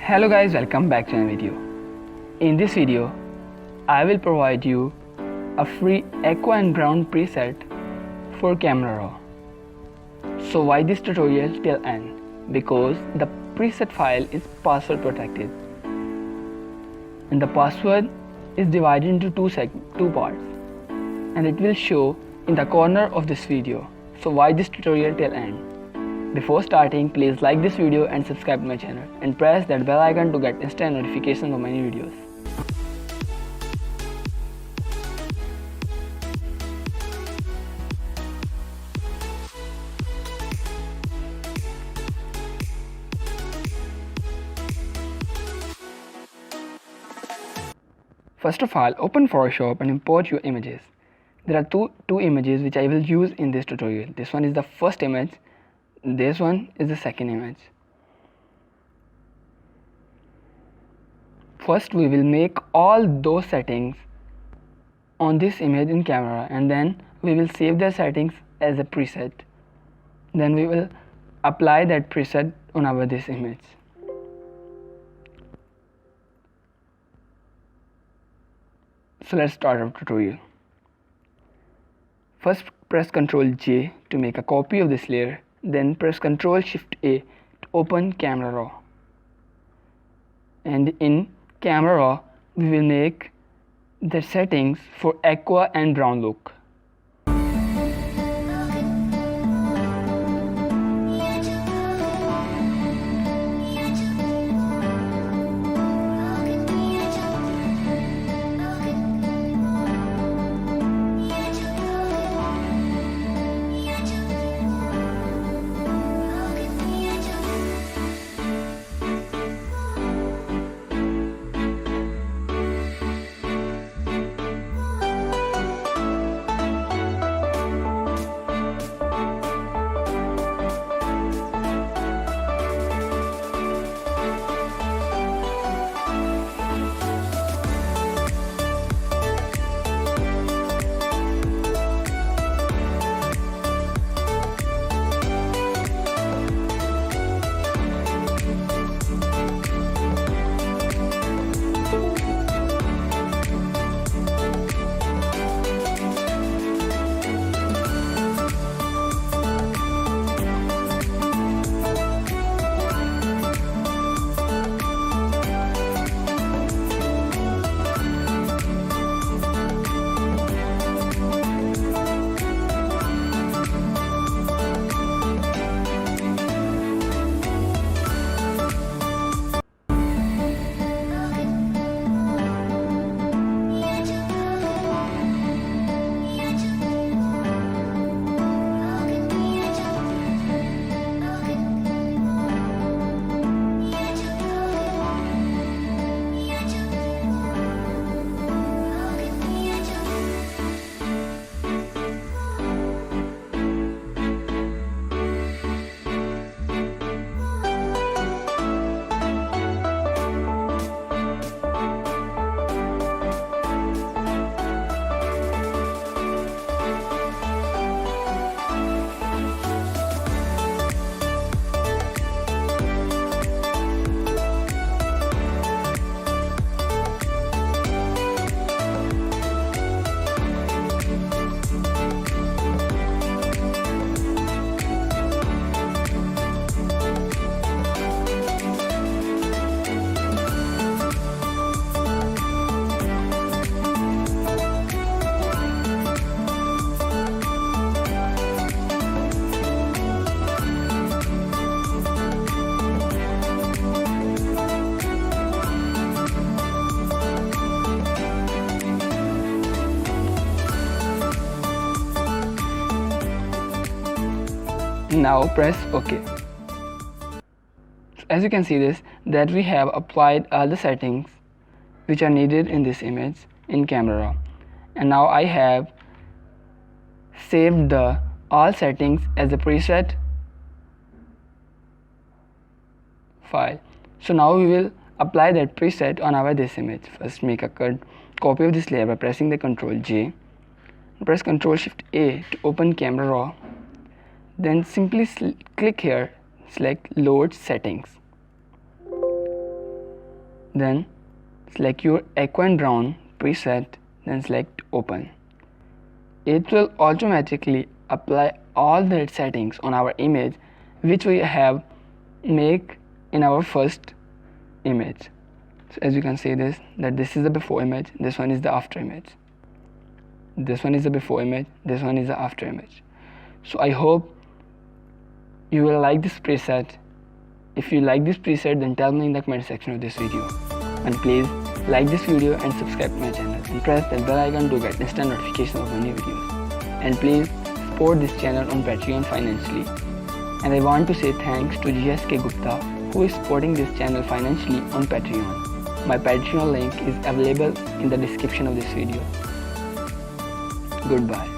Hello guys, welcome back to my video. In this video, I will provide you a free aqua and brown preset for Camera Raw. So why this tutorial till end? Because the preset file is password protected and the password is divided into two parts and it will show in the corner of this video. So why this tutorial till end? Before starting, please like this video and subscribe to my channel and press that bell icon to get instant notifications of my new videos. First of all, open Photoshop and import your images. There are two images which I will use in this tutorial. This one is the first image. This one is the second image. First we will make all those settings on this image in camera and then we will save the settings as a preset. Then we will apply that preset on our this image. So let's start our tutorial. First press Ctrl J to make a copy of this layer. Then press Ctrl Shift A to open Camera Raw. And in Camera Raw, we will make the settings for aqua and brown look. Now press OK. As you can see this, that we have applied all the settings which are needed in this image in Camera Raw. And now I have saved the all settings as a preset file. So now we will apply that preset on our this image. First make a copy of this layer by pressing the Ctrl J. Press Ctrl Shift A to open Camera Raw. Then simply click here, select Load Settings. Then select your aqua and brown preset, then select open. It will automatically apply all the settings on our image which we have make in our first image. So as you can see this is the before image, this one is the after image. This one is the before image, this one is the after image. So I hope you will like this preset. If you like this preset, then tell me in the comment section of this video. And please like this video and subscribe to my channel and press the bell icon to get instant notifications of my new videos. And please support this channel on Patreon financially. And I want to say thanks to GSK Gupta who is supporting this channel financially on Patreon. My Patreon link is available in the description of this video. Goodbye.